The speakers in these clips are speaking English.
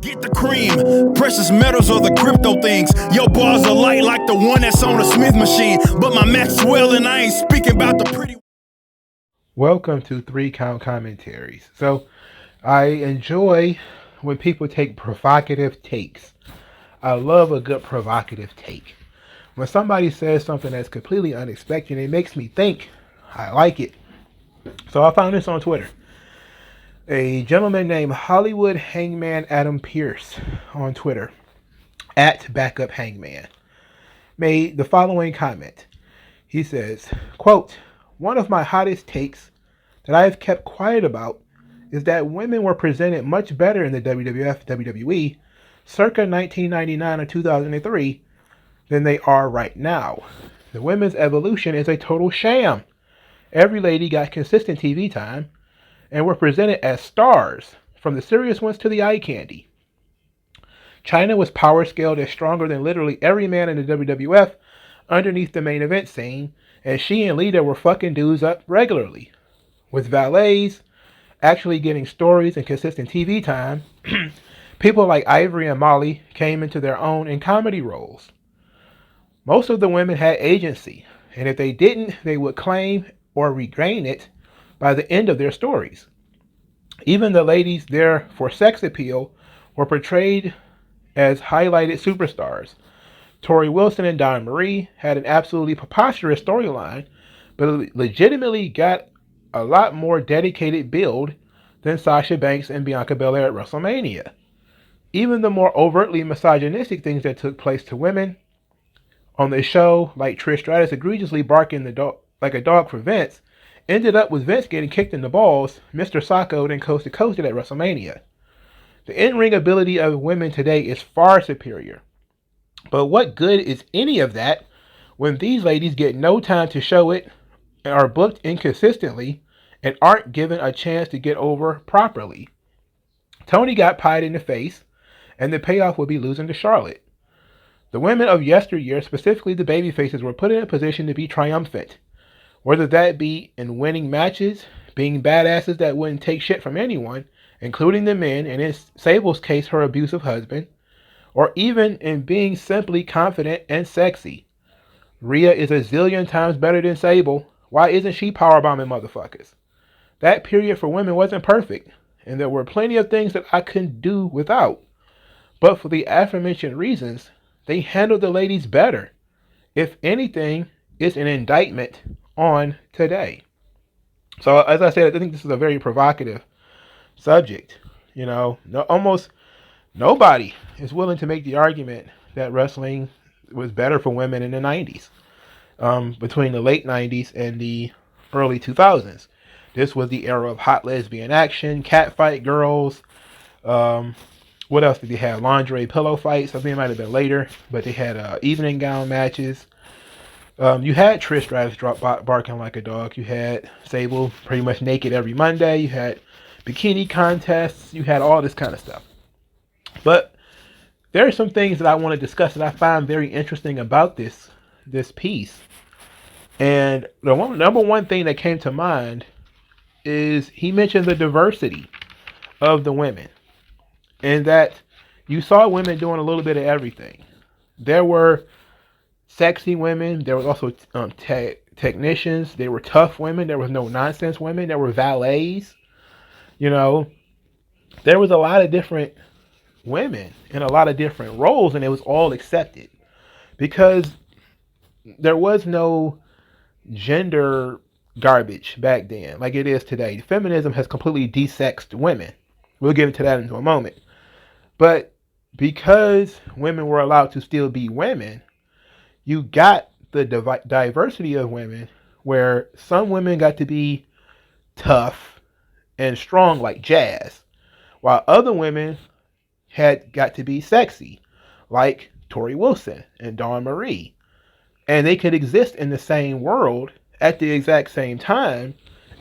Get the cream, precious metals or the crypto things. Your bars are light like the one that's on a Smith machine. But my Maxwell and I ain't speaking about the pretty. Welcome to 3 Count Commentaries. So, I enjoy when people take provocative takes. I love a good provocative take. When somebody says something that's completely unexpected, it makes me think. I like it. So I found this on Twitter. A gentleman named Hollywood Hangman Adam Pierce on Twitter, at Backup Hangman, made the following comment. He says, quote, "One of my hottest takes that I have kept quiet about is that women were presented much better in the WWF, WWE, circa 1999 or 2003 than they are right now. The women's evolution is a total sham. Every lady got consistent TV time and were presented as stars, from the serious ones to the eye candy. China was power scaled as stronger than literally every man in the WWF underneath the main event scene, and she and Lita were fucking dudes up regularly. With valets actually getting stories and consistent TV time, people like Ivory and Molly came into their own in comedy roles. Most of the women had agency, and if they didn't, they would claim or regain it by the end of their stories. Even the ladies there for sex appeal were portrayed as highlighted superstars. Tori Wilson and Dawn Marie had an absolutely preposterous storyline, but legitimately got a lot more dedicated build than Sasha Banks and Bianca Belair at WrestleMania. Even the more overtly misogynistic things that took place to women on the show, like Trish Stratus egregiously barking like a dog for Vince, ended up with Vince getting kicked in the balls, Mr. Sacco and coast to coast at WrestleMania. The in-ring ability of women today is far superior. But what good is any of that when these ladies get no time to show it, and are booked inconsistently, and aren't given a chance to get over properly? Tony got pied in the face, and the payoff would be losing to Charlotte. The women of yesteryear, specifically the babyfaces, were put in a position to be triumphant, whether that be in winning matches, being badasses that wouldn't take shit from anyone, including the men, and in Sable's case, her abusive husband, or even in being simply confident and sexy. Rhea is a zillion times better than Sable. Why isn't she powerbombing motherfuckers? That period for women wasn't perfect, and there were plenty of things that I couldn't do without. But for the aforementioned reasons, they handled the ladies better. If anything, it's an indictment on today." So, as I said, I think this is a very provocative subject. Almost nobody is willing to make the argument that wrestling was better for women in the 90s, between the late 90s and the early 2000s. This was the era of hot lesbian action, catfight girls. What else did they have? Lingerie pillow fights. I think it might have been later, but they had evening gown matches. You had Trish Stratus barking like a dog. You had Sable pretty much naked every Monday. You had bikini contests. You had all this kind of stuff. But there are some things that I want to discuss that I find very interesting about this piece. And the number one thing that came to mind is he mentioned the diversity of the women, and that you saw women doing a little bit of everything. There were sexy women. There was also technicians. There were tough women. There was no nonsense women. There were valets. There was a lot of different women in a lot of different roles, and it was all accepted because there was no gender garbage back then like it is today. Feminism has completely desexed women. We'll get into that in a moment. But because women were allowed to still be women, you got the diversity of women, where some women got to be tough and strong like Jazz, while other women had got to be sexy like Tori Wilson and Dawn Marie. And they could exist in the same world at the exact same time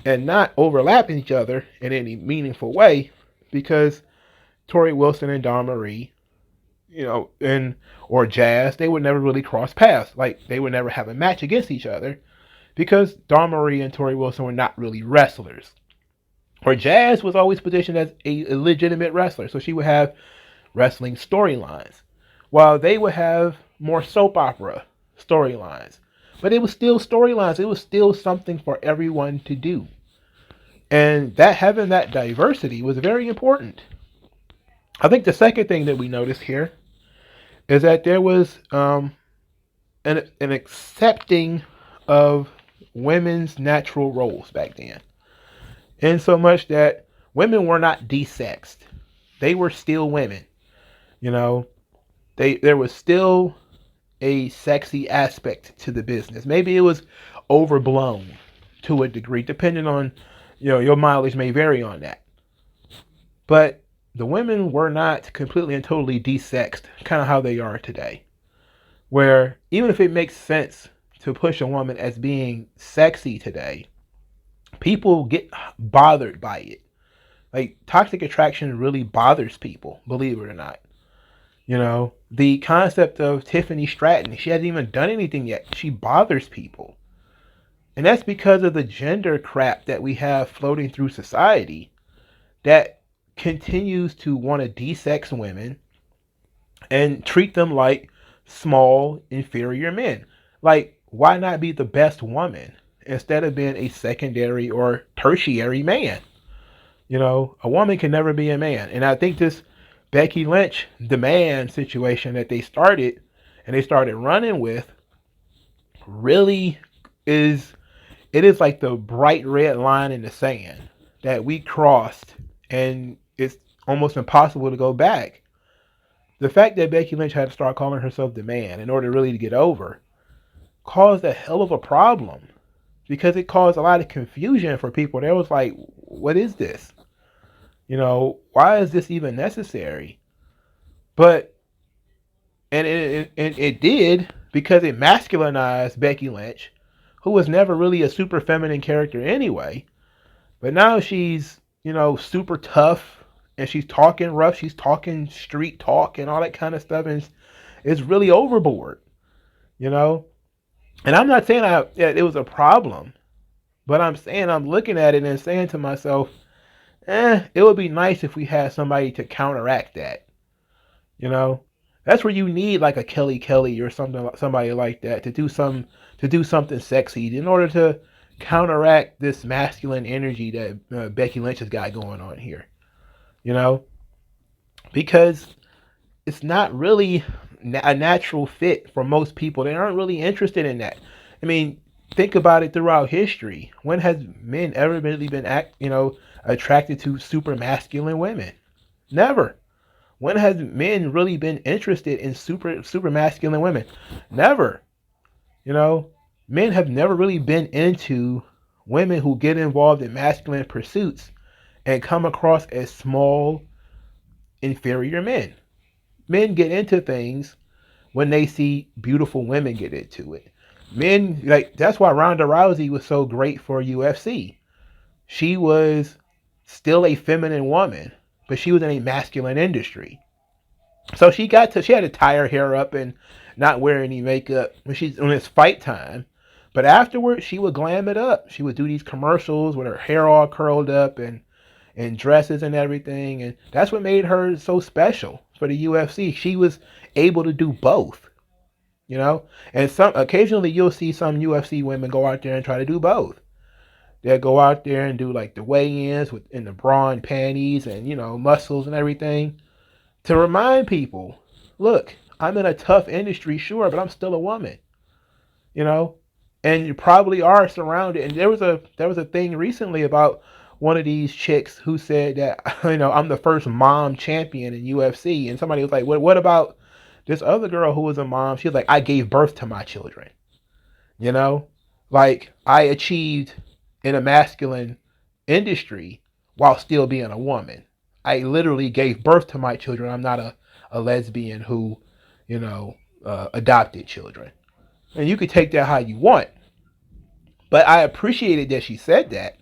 and not overlapping each other in any meaningful way, because Tori Wilson and Dawn Marie, or Jazz, they would never really cross paths. Like, they would never have a match against each other because Dawn Marie and Tori Wilson were not really wrestlers. Or Jazz was always positioned as a legitimate wrestler, so she would have wrestling storylines, while they would have more soap opera storylines. But it was still storylines. It was still something for everyone to do. And that having that diversity was very important. I think the second thing that we noticed here is that there was an accepting of women's natural roles back then. In so much that women were not desexed. They were still women. You know, there was still a sexy aspect to the business. Maybe it was overblown to a degree, depending on, your mileage may vary on that. But the women were not completely and totally desexed, kind of how they are today. Where even if it makes sense to push a woman as being sexy today, people get bothered by it. Like, toxic attraction really bothers people, believe it or not. The concept of Tiffany Stratton, she hasn't even done anything yet. She bothers people. And that's because of the gender crap that we have floating through society that continues to want to desex women and treat them like small, inferior men. Like, why not be the best woman instead of being a secondary or tertiary man? A woman can never be a man. And I think this Becky Lynch demand situation that they started running with really is like the bright red line in the sand that we crossed, and it's almost impossible to go back. The fact that Becky Lynch had to start calling herself the man in order really to get over caused a hell of a problem, because it caused a lot of confusion for people. They was like, what is this? Why is this even necessary? But, and it did, because it masculinized Becky Lynch, who was never really a super feminine character anyway. But now she's, super tough, and she's talking rough, she's talking street talk and all that kind of stuff, and it's really overboard, And I'm not saying it was a problem, but I'm saying I'm looking at it and saying to myself, it would be nice if we had somebody to counteract that. That's where you need like a Kelly Kelly or somebody like that to do something sexy in order to counteract this masculine energy that Becky Lynch has got going on here. Because it's not really a natural fit for most people. They aren't really interested in that. I mean, think about it throughout history. When has men ever really been attracted to super masculine women? Never. When has men really been interested in super masculine women? Never. Men have never really been into women who get involved in masculine pursuits and come across as small, inferior men. Men get into things when they see beautiful women get into it. Men, that's why Ronda Rousey was so great for UFC. She was still a feminine woman, but she was in a masculine industry. So she had to tie her hair up and not wear any makeup when it's fight time. But afterwards, she would glam it up. She would do these commercials with her hair all curled up and dresses and everything. And that's what made her so special for the UFC. She was able to do both, And occasionally you'll see some UFC women go out there and try to do both. They'll go out there and do like the weigh-ins in the bra and panties and, muscles and everything, to remind people, look, I'm in a tough industry, sure, but I'm still a woman, and you probably are surrounded. And there was a thing recently about one of these chicks who said that, I'm the first mom champion in UFC. And somebody was like, what about this other girl who was a mom? She was like, I gave birth to my children. Like, I achieved in a masculine industry while still being a woman. I literally gave birth to my children. I'm not a lesbian who, adopted children. And you could take that how you want. But I appreciated that she said that,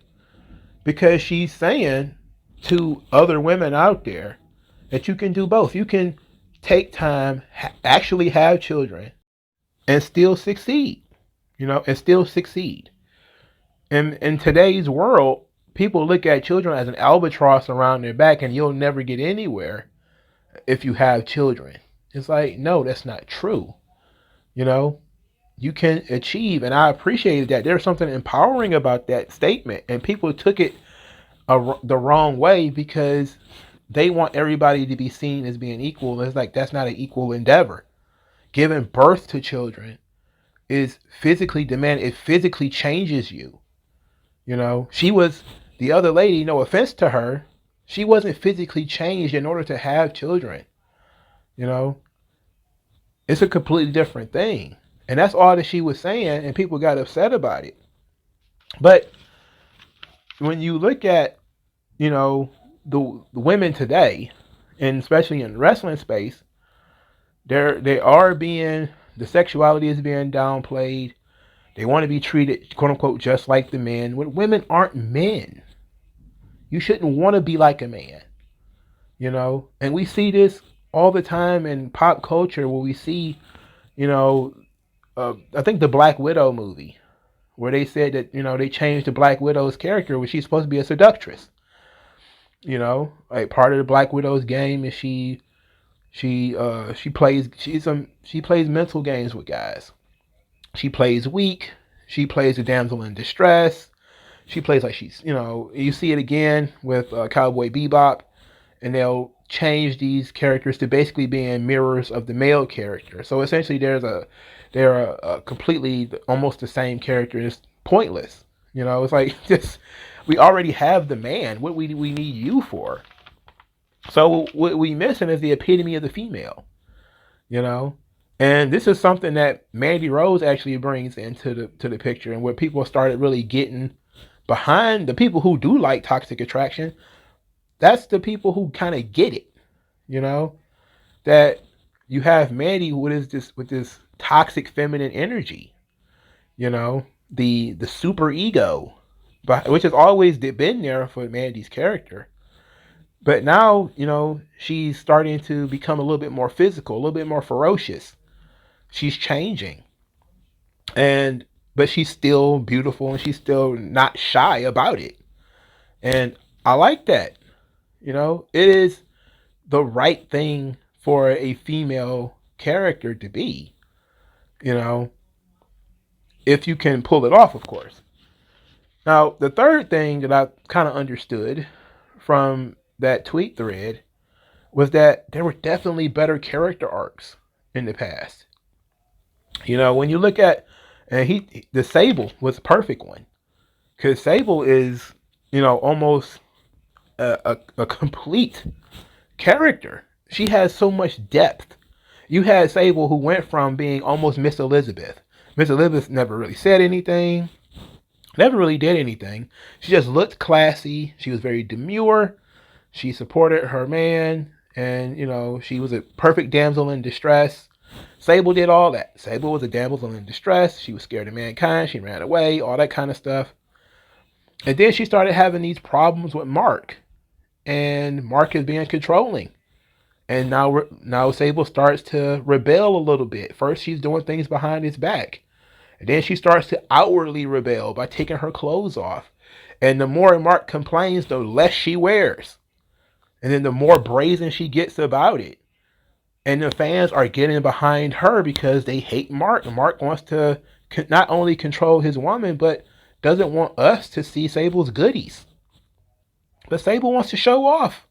because she's saying to other women out there that you can do both. You can take time, actually have children, and still succeed, and still succeed. In today's world, people look at children as an albatross around their back and you'll never get anywhere. if you have children. It's like, no, that's not true. You know, you can achieve, and I appreciated that. There's something empowering about that statement, and people took it the wrong way because they want everybody to be seen as being equal. It's like that's not an equal endeavor. Giving birth to children is physically demanding. It physically changes you. You know, she was the other lady. No offense to her, she wasn't physically changed in order to have children. You know, it's a completely different thing, and that's all that she was saying, and people got upset about it. But when you look at, you know, the women today, and especially in the wrestling space, they are being, the sexuality is being downplayed. They want to be treated, quote unquote, just like the men. When women aren't men, you shouldn't want to be like a man, you know. And we see this all the time in pop culture, where we see, you know, I think the Black Widow movie, where they said that, you know, they changed the Black Widow's character, where she's supposed to be a seductress. You know, like part of the Black Widow's game is she plays mental games with guys. She plays weak. She plays a damsel in distress. She plays like she's, you know, you see it again with Cowboy Bebop, and they'll change these characters to basically being mirrors of the male character. So essentially, they're a completely almost the same character. It's pointless. You know, it's like just we already have the man. What we need you for? So what we missing is the epitome of the female. You know, and this is something that Mandy Rose actually brings into the picture, and where people started really getting behind, the people who do like Toxic Attraction. That's the people who kind of get it. You know, that you have Mandy with this toxic feminine energy. You know, the super ego, but which has always been there for Mandy's character. But now, you know, she's starting to become a little bit more physical, a little bit more ferocious. She's changing. And but she's still beautiful, and she's still not shy about it. And I like that. You know, it is the right thing for a female character to be, you know, if you can pull it off, of course. Now, the third thing that I kind of understood from that tweet thread was that there were definitely better character arcs in the past. You know, when you look at, and the Sable was a perfect one, because Sable is, you know, almost a complete character. She has so much depth. You had Sable, who went from being almost Miss Elizabeth. Miss Elizabeth never really said anything, never really did anything. She just looked classy. She was very demure. She supported her man, and, you know, she was a perfect damsel in distress. Sable did all that. Sable was a damsel in distress. She was scared of mankind. She ran away, all that kind of stuff. And then she started having these problems with Mark, and Mark is being controlling. And now Sable starts to rebel a little bit. First, she's doing things behind his back. And then she starts to outwardly rebel by taking her clothes off. And the more Mark complains, the less she wears. And then the more brazen she gets about it. And the fans are getting behind her because they hate Mark. And Mark wants to not only control his woman, but doesn't want us to see Sable's goodies. But Sable wants to show off.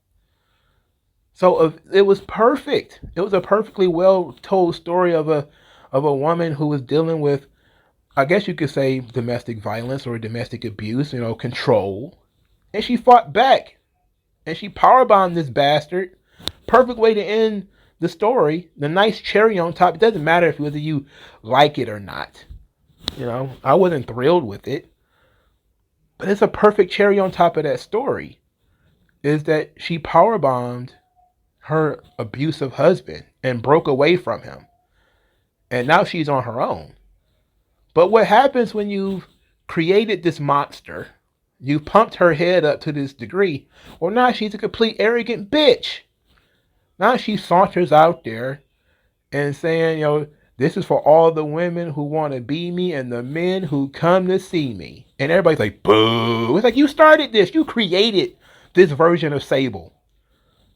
So it was perfect. It was a perfectly well told story of a woman who was dealing with, I guess you could say, domestic violence or domestic abuse, you know, control. And she fought back. And she powerbombed this bastard. Perfect way to end the story. The nice cherry on top. It doesn't matter if whether you like it or not. You know, I wasn't thrilled with it. But it's a perfect cherry on top of that story. Is that she powerbombed her abusive husband and broke away from him. And now she's on her own. But what happens when you've created this monster, you pumped her head up to this degree, well, now she's a complete arrogant bitch. Now she saunters out there and saying, you know, this is for all the women who want to be me and the men who come to see me. And everybody's like, boo. It's like, you started this. You created this version of Sable.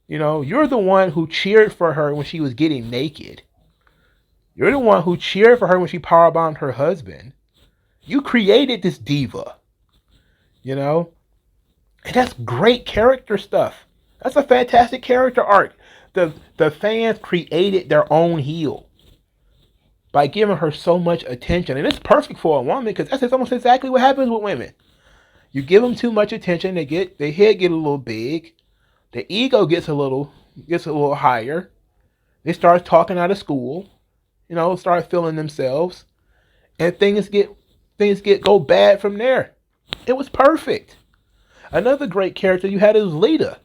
You know, you're the one who cheered for her when she was getting naked. You're the one who cheered for her when she powerbombed her husband. You created this diva, you know? And that's great character stuff. That's a fantastic character arc. The fans created their own heel by giving her so much attention. And it's perfect for a woman because that's almost exactly what happens with women. You give them too much attention, their head get a little big, their ego gets a little higher. They start talking out of school, start feeling themselves, and things go bad from there. It was perfect. Another great character you had is Lita.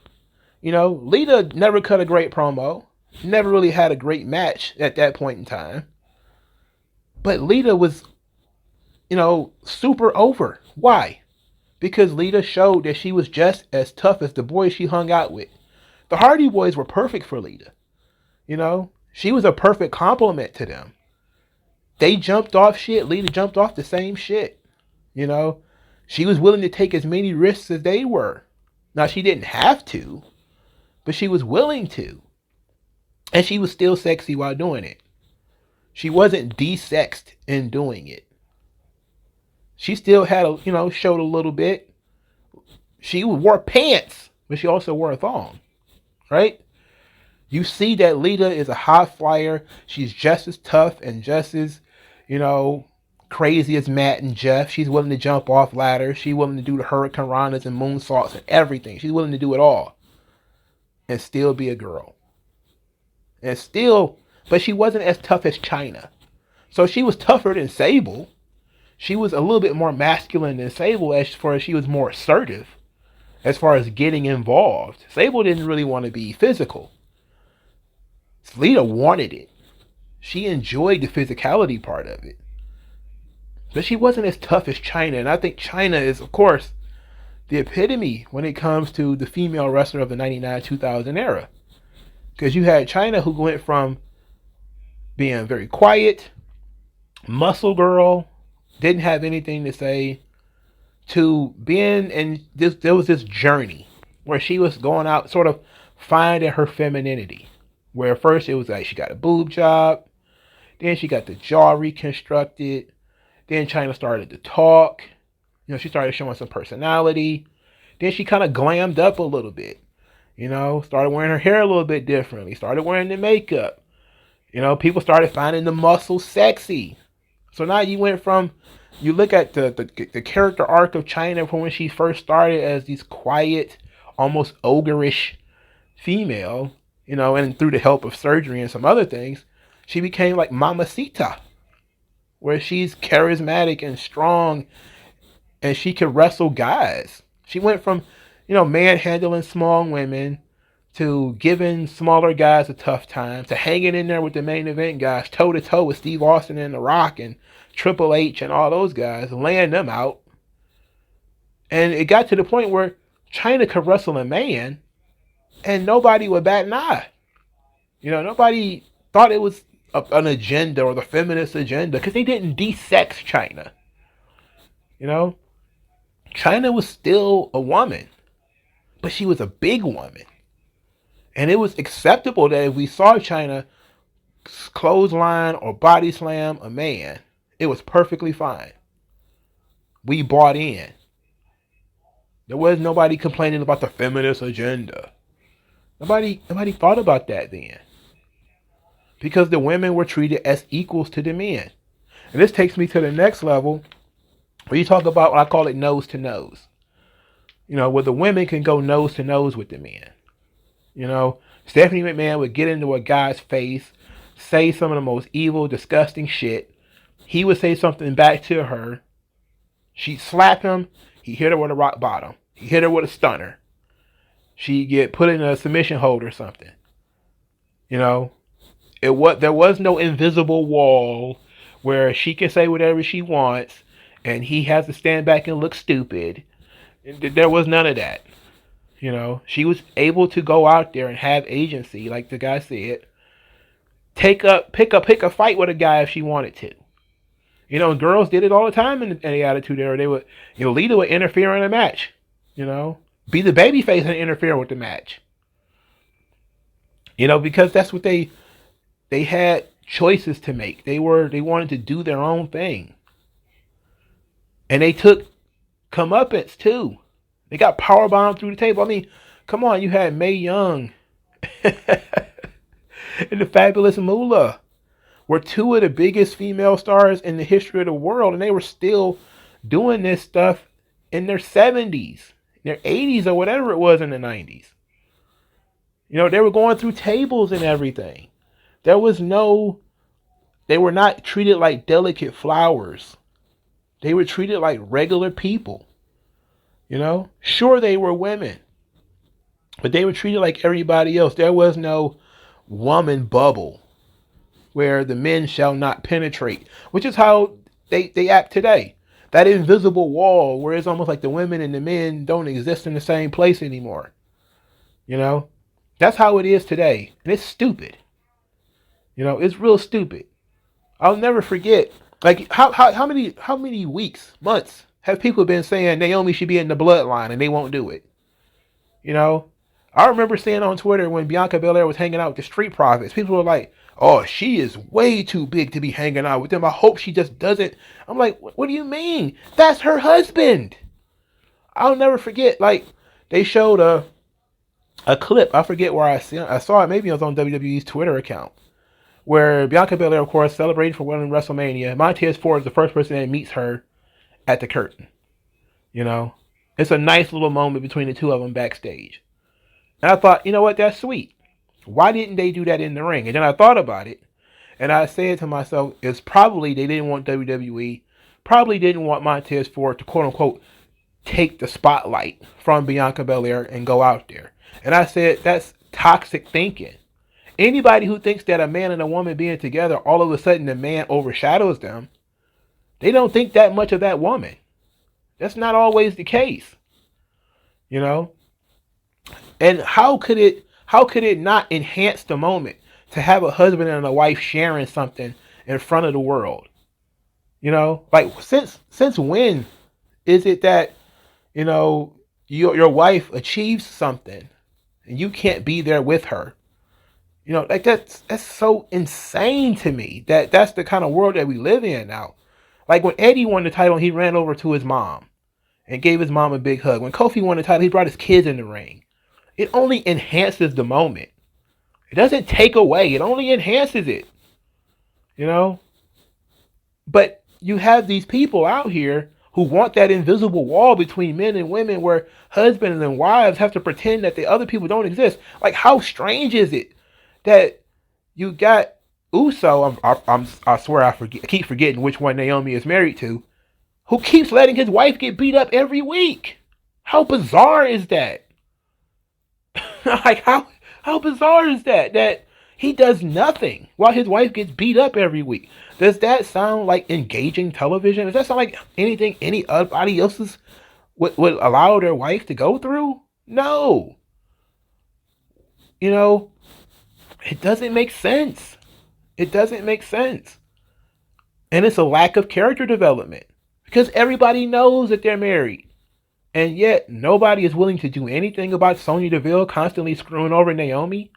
Lita never cut a great promo, never really had a great match at that point in time. But Lita was, super over. Why? Because Lita showed that she was just as tough as the boys she hung out with. The Hardy Boys were perfect for Lita. She was a perfect complement to them. They jumped off shit. Lita jumped off the same shit. She was willing to take as many risks as they were. Now, she didn't have to, but she was willing to. And she was still sexy while doing it. She wasn't de-sexed in doing it. She still had showed a little bit. She wore pants, but she also wore a thong, right? You see that Lita is a high flyer. She's just as tough and just as, crazy as Matt and Jeff. She's willing to jump off ladders. She's willing to do the Hurricane Ranas and moonsaults and everything. She's willing to do it all and still be a girl. But she wasn't as tough as Chyna. So she was tougher than Sable. She was a little bit more masculine than Sable as far as she was more assertive as far as getting involved. Sable didn't really want to be physical. Lita wanted it. She enjoyed the physicality part of it. But she wasn't as tough as Chyna. And I think Chyna is, of course, the epitome when it comes to the female wrestler of the 99-2000 era. Because you had Chyna who went from being very quiet, muscle girl, didn't have anything to say, to being, and there was this journey where she was going out sort of finding her femininity. Where first it was like she got a boob job, then she got the jaw reconstructed, then Chyna started to talk, she started showing some personality, then she kind of glammed up a little bit, started wearing her hair a little bit differently, started wearing the makeup, people started finding the muscles sexy. So now you look at the character arc of Chyna from when she first started as this quiet, almost ogreish female, and through the help of surgery and some other things, she became like Mamacita, where she's charismatic and strong, and she can wrestle guys. She went from, manhandling small women to giving smaller guys a tough time, to hanging in there with the main event guys, toe-to-toe with Steve Austin and The Rock and Triple H and all those guys, laying them out. And it got to the point where Chyna could wrestle a man, and nobody would bat an eye. Nobody thought it was an agenda or the feminist agenda because they didn't de-sex Chyna. Chyna was still a woman, but she was a big woman. And it was acceptable that if we saw Chyna clothesline or body slam a man, it was perfectly fine. We bought in. There was nobody complaining about the feminist agenda. Nobody thought about that then. Because the women were treated as equals to the men. And this takes me to the next level, where you talk about what I call it nose to nose. Where the women can go nose to nose with the men. Stephanie McMahon would get into a guy's face, say some of the most evil, disgusting shit. He would say something back to her. She'd slap him. He'd hit her with a rock bottom. He'd hit her with a stunner. She'd get put in a submission hold or something. There was no invisible wall where she can say whatever she wants and he has to stand back and look stupid. There was none of that. She was able to go out there and have agency, like the guy said. Pick a fight with a guy if she wanted to. Girls did it all the time in the Attitude Era. They would, Lita would interfere in a match. Be the babyface and interfere with the match. Because that's what they had choices to make. They wanted to do their own thing. And they took comeuppance too. They got powerbombed through the table. I mean, come on, you had Mae Young and the Fabulous Moolah were two of the biggest female stars in the history of the world, and they were still doing this stuff in their 70s, their 80s, or whatever it was in the 90s. They were going through tables and everything. They were not treated like delicate flowers. They were treated like regular people. Sure, they were women, but they were treated like everybody else. There was no woman bubble where the men shall not penetrate, which is how they act today. That invisible wall where it's almost like the women and the men don't exist in the same place anymore. That's how it is today. And it's stupid. It's real stupid. I'll never forget, like, how many weeks, months have people been saying Naomi should be in the bloodline and they won't do it? I remember seeing on Twitter when Bianca Belair was hanging out with the Street Profits, people were like, oh, she is way too big to be hanging out with them. I hope she just doesn't. I'm like, what do you mean? That's her husband. I'll never forget, like, they showed a clip. I forget where I saw it. Maybe it was on WWE's Twitter account, where Bianca Belair, of course, celebrated for winning WrestleMania. Montez Ford is the first person that meets her at the curtain. It's a nice little moment between the two of them backstage. And I thought, you know what, that's sweet. Why didn't they do that in the ring? And then I thought about it, and I said to myself, it's probably they didn't want WWE, probably didn't want Montez Ford to, quote unquote, take the spotlight from Bianca Belair and go out there. And I said, that's toxic thinking. Anybody who thinks that a man and a woman being together, all of a sudden the man overshadows them, they don't think that much of that woman. That's not always the case. And how could it not enhance the moment to have a husband and a wife sharing something in front of the world? Like, since when is it that, your wife achieves something and you can't be there with her? Like, that's so insane to me that's the kind of world that we live in now. Like, when Eddie won the title, he ran over to his mom and gave his mom a big hug. When Kofi won the title, he brought his kids in the ring. It only enhances the moment. It doesn't take away. It only enhances it. But you have these people out here who want that invisible wall between men and women where husbands and wives have to pretend that the other people don't exist. Like, how strange is it that you got Uso, I swear I keep forgetting which one Naomi is married to, who keeps letting his wife get beat up every week? How bizarre is that? Like, how bizarre is that? That he does nothing while his wife gets beat up every week. Does that sound like engaging television? Does that sound like anything anybody else's would allow their wife to go through? No. It doesn't make sense. It doesn't make sense. And it's a lack of character development because everybody knows that they're married. And yet, nobody is willing to do anything about Sonya Deville constantly screwing over Naomi.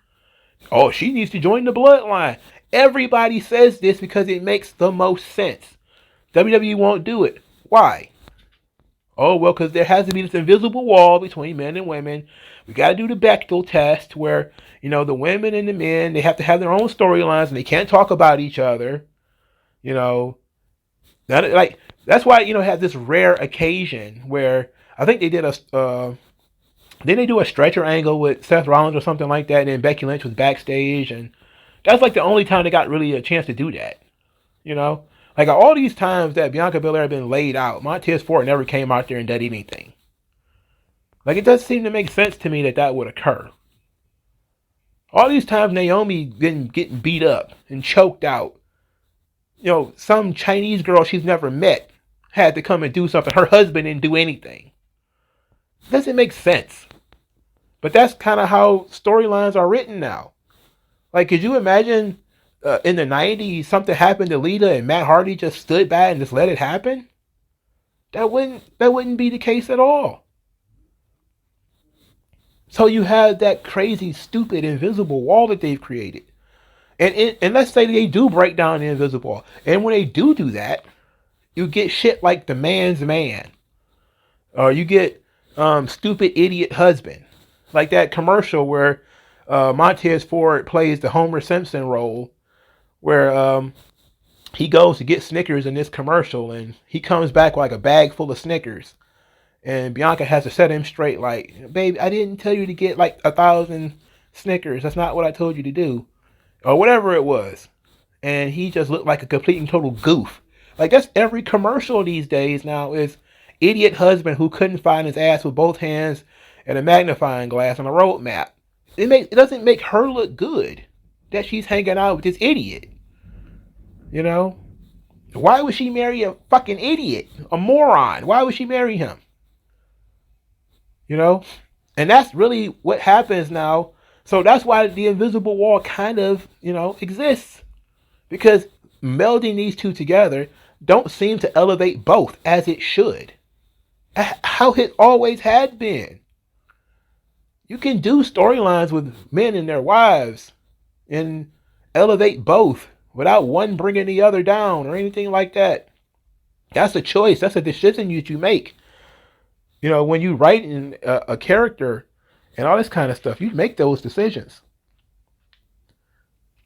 Oh, she needs to join the bloodline. Everybody says this because it makes the most sense. WWE won't do it. Why? Oh, well, because there has to be this invisible wall between men and women. We got to do the Bechdel test where, the women and the men, they have to have their own storylines and they can't talk about each other. That's why, have this rare occasion where I think they did didn't they do a stretcher angle with Seth Rollins or something like that, and then Becky Lynch was backstage, and that's like the only time they got really a chance to do that. Like, all these times that Bianca Belair had been laid out, Montez Ford never came out there and did anything. Like, it does seem to make sense to me that would occur. All these times Naomi been getting beat up and choked out. Some Chinese girl she's never met had to come and do something. Her husband didn't do anything. It doesn't make sense. But that's kind of how storylines are written now. Like, could you imagine in the 90s something happened to Lita and Matt Hardy just stood by and just let it happen? That wouldn't be the case at all. So you have that crazy, stupid, invisible wall that they've created. And let's say they do break down the invisible wall. And when they do that, you get shit like the man's man. Or you get stupid idiot husband. Like that commercial where Montez Ford plays the Homer Simpson role, where he goes to get Snickers in this commercial, and he comes back with like a bag full of Snickers. And Bianca has to set him straight, like, babe, I didn't tell you to get like 1,000 Snickers. That's not what I told you to do. Or whatever it was. And he just looked like a complete and total goof. Like, that's every commercial these days now is idiot husband who couldn't find his ass with both hands and a magnifying glass on a road map. It doesn't make her look good that she's hanging out with this idiot. You know? Why would she marry a fucking idiot? A moron? Why would she marry him? You know? And that's really what happens now. So that's why the invisible wall kind of, exists. Because melding these two together don't seem to elevate both as it should. How it always had been. You can do storylines with men and their wives and elevate both without one bringing the other down or anything like that. That's a choice. That's a decision you make. When you write in a character and all this kind of stuff, you make those decisions.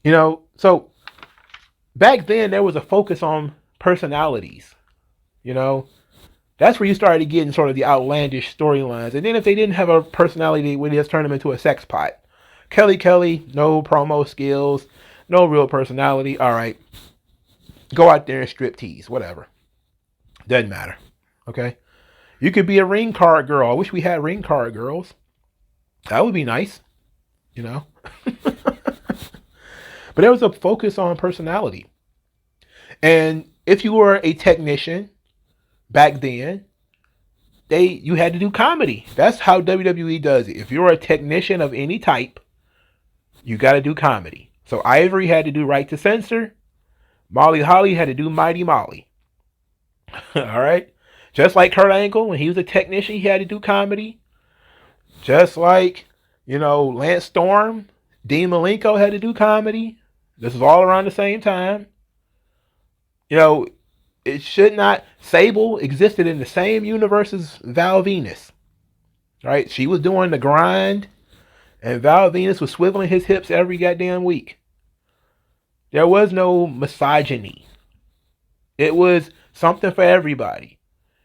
So back then there was a focus on personalities. That's where you started getting sort of the outlandish storylines. And then if they didn't have a personality, we just turn them into a sex pot. Kelly, no promo skills, no real personality. All right, go out there and strip tease, whatever. Doesn't matter. Okay, you could be a ring card girl. I wish we had ring card girls. That would be nice, But there was a focus on personality. And if you were a technician back then, you had to do comedy. That's how WWE does it. If you're a technician of any type, you got to do comedy. So Ivory had to do Right to Censor. Molly Holly had to do Mighty Molly. All right? Just like Kurt Angle, when he was a technician, he had to do comedy. Just like, Lance Storm, Dean Malenko had to do comedy. This is all around the same time. It should not. Sable existed in the same universe as Val Venus. Right? She was doing the grind, and Val Venus was swiveling his hips every goddamn week. There was no misogyny. It was something for everybody.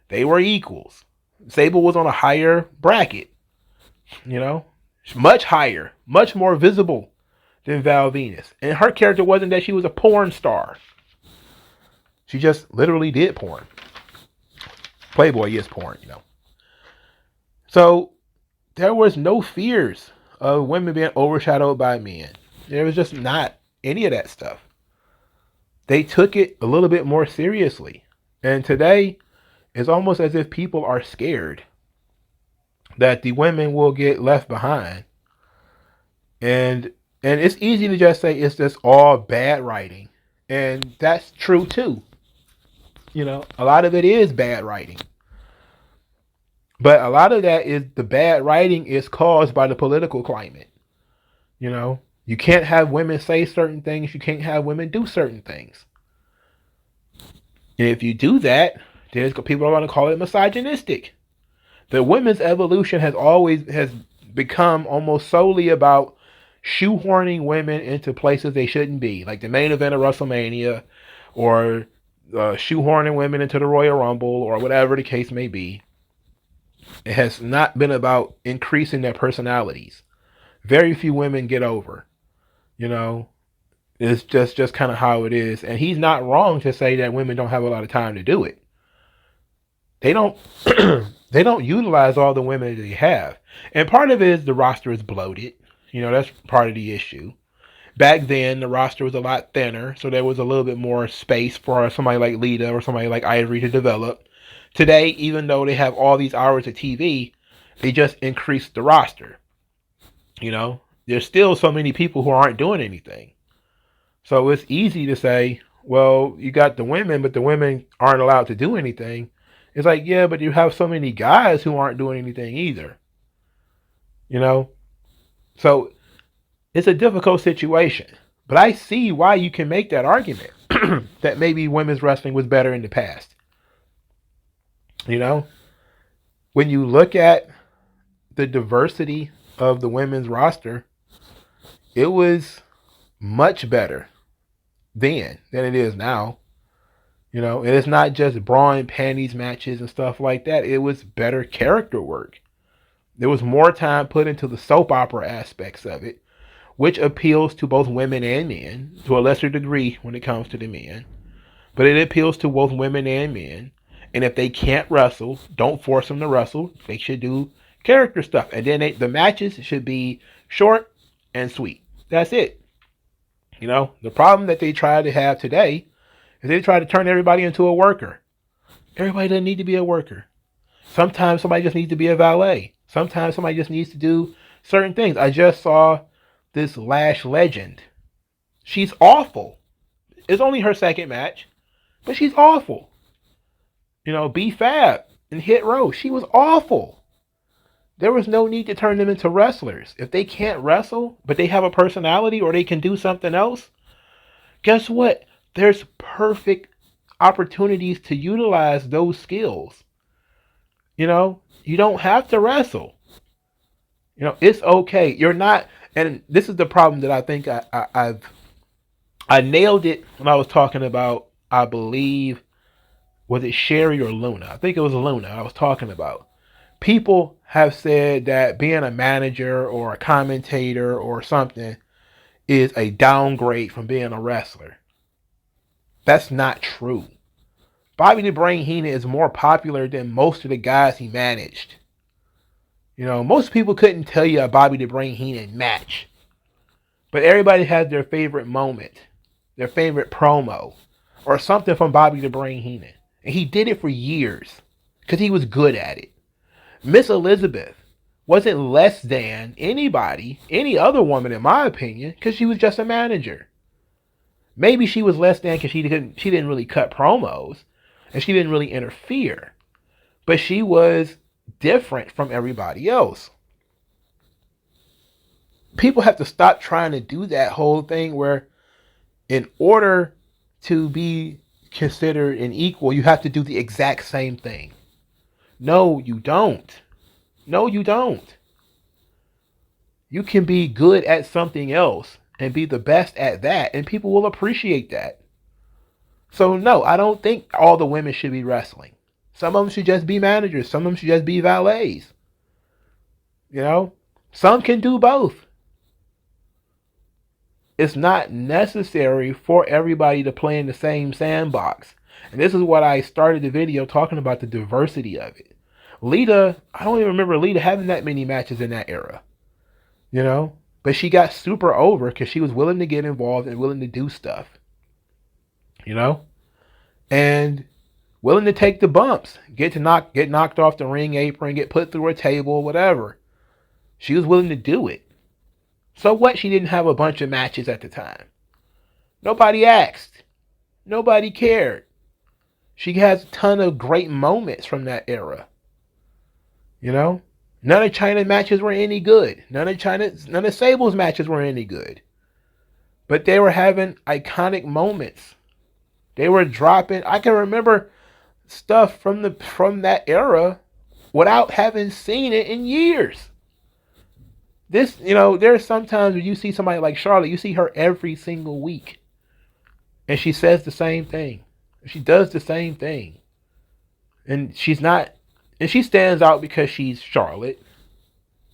They were equals. Sable was on a higher bracket. Much higher, much more visible than Val Venus. And her character wasn't that she was a porn star. She just literally did porn. Playboy is porn, So there was no fears of women being overshadowed by men. There was just not any of that stuff. They took it a little bit more seriously. And today, it's almost as if people are scared that the women will get left behind. And it's easy to just say it's just all bad writing. And that's true too. A lot of it is bad writing. But a lot of that is the bad writing is caused by the political climate. You can't have women say certain things. You can't have women do certain things. And if you do that, then people are going to call it misogynistic. The women's evolution has become almost solely about shoehorning women into places they shouldn't be, like the main event of WrestleMania, or shoehorning women into the Royal Rumble, or whatever the case may be. It has not been about increasing their personalities. Very few women get over. It's just kind of how it is. And he's not wrong to say that women don't have a lot of time to do it. They don't they don't utilize all the women that they have. And part of it is the roster is bloated. That's part of the issue. Back then, the roster was a lot thinner, so there was a little bit more space for somebody like Lita or somebody like Ivory to develop. Today, even though they have all these hours of TV, they just increased the roster. There's still so many people who aren't doing anything. So it's easy to say, well, you got the women, but the women aren't allowed to do anything. It's like, yeah, but you have so many guys who aren't doing anything either. So it's a difficult situation. But I see why you can make that argument that maybe women's wrestling was better in the past. You know, when you look at the diversity of the women's roster, it was much better then than it is now. You know, and it's not just bra and panties matches and stuff like that. It was better character work. There was more time put into the soap opera aspects of it, which appeals to both women and men to a lesser degree when it comes to the men. But it appeals to both women and men. And if they can't wrestle, don't force them to wrestle. They should do character stuff. And then the matches should be short and sweet. That's it. You know, the problem that they try to have today is they try to turn everybody into a worker. Everybody doesn't need to be a worker. Sometimes somebody just needs to be a valet. Sometimes somebody just needs to do certain things. I just saw this Lash Legend. She's awful. It's only her second match, but she's awful. You know, B-Fab and Hit Row, she was awful. There was no need to turn them into wrestlers. If they can't wrestle, but they have a personality or they can do something else, guess what? There's perfect opportunities to utilize those skills. You know, you don't have to wrestle. You know, it's okay. You're not, and this is the problem that I think I nailed it when I was talking about, I believe, was it Sherry or Luna? I think it was Luna I was talking about. People have said that being a manager or a commentator or something is a downgrade from being a wrestler. That's not true. Bobby the Brain Heenan is more popular than most of the guys he managed. You know, most people couldn't tell you a Bobby the Brain Heenan match. But everybody has their favorite moment, their favorite promo, or something from Bobby the Brain Heenan. And he did it for years because he was good at it. Miss Elizabeth wasn't less than anybody, any other woman in my opinion, because she was just a manager. Maybe she was less than because she didn't really cut promos and she didn't really interfere. But she was different from everybody else. People have to stop trying to do that whole thing where in order to be considered an equal, you have to do the exact same thing. No, you don't. No, you don't. You can be good at something else and be the best at that, and people will appreciate that. So no, I don't think all the women should be wrestling. Some of them should just be managers. Some of them should just be valets. You know, some can do both. It's not necessary for everybody to play in the same sandbox. And this is what I started the video talking about, the diversity of it. Lita, I don't even remember Lita having that many matches in that era. You know? But she got super over because she was willing to get involved and willing to do stuff. You know? And willing to take the bumps. Get knocked off the ring apron, get put through a table, whatever. She was willing to do it. So what? She didn't have a bunch of matches at the time. Nobody asked. Nobody cared. She has a ton of great moments from that era. You know? None of Chyna's matches were any good. None of Sable's matches were any good. But they were having iconic moments. They were dropping. I can remember stuff from that era without having seen it in years. This, you know, there's sometimes when you see somebody like Charlotte, you see her every single week. And she says the same thing. She does the same thing. And she stands out because she's Charlotte.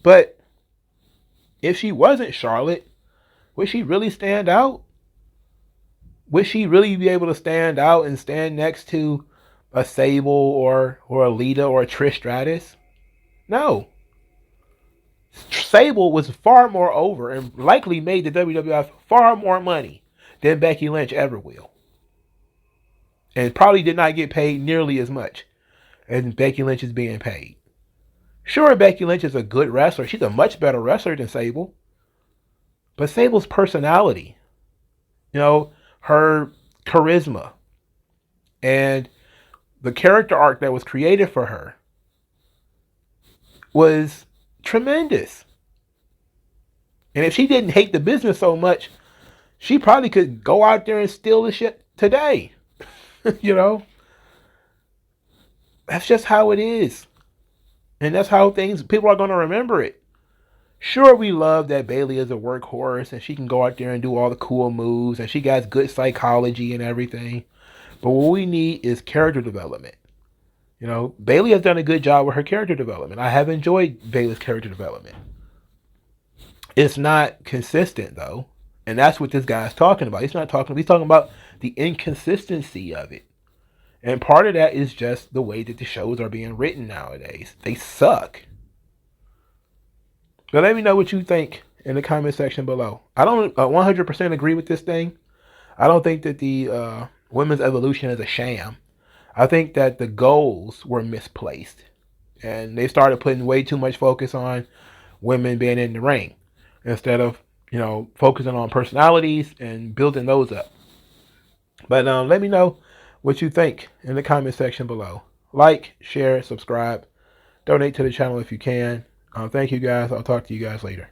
But if she wasn't Charlotte, would she really stand out? Would she really be able to stand out and stand next to a Sable or a Lita or a Trish Stratus? No. Sable was far more over and likely made the WWF far more money than Becky Lynch ever will. And probably did not get paid nearly as much as Becky Lynch is being paid. Sure, Becky Lynch is a good wrestler. She's a much better wrestler than Sable. But Sable's personality, you know, her charisma, and the character arc that was created for her was tremendous. And if she didn't hate the business so much, she probably could go out there and steal the shit today. You know? That's just how it is. And that's how people are going to remember it. Sure, we love that Bailey is a workhorse and she can go out there and do all the cool moves and she got good psychology and everything. But what we need is character development. You know, Bailey has done a good job with her character development. I have enjoyed Bailey's character development. It's not consistent though. And that's what this guy's talking about. He's talking about the inconsistency of it. And part of that is just the way that the shows are being written nowadays. They suck. But let me know what you think in the comment section below. I don't 100% agree with this thing. I don't think that the women's evolution is a sham. I think that the goals were misplaced. And they started putting way too much focus on women being in the ring instead of, focusing on personalities and building those up. But let me know what you think in the comment section below. Like, share, subscribe, donate to the channel if you can. Thank you guys. I'll talk to you guys later.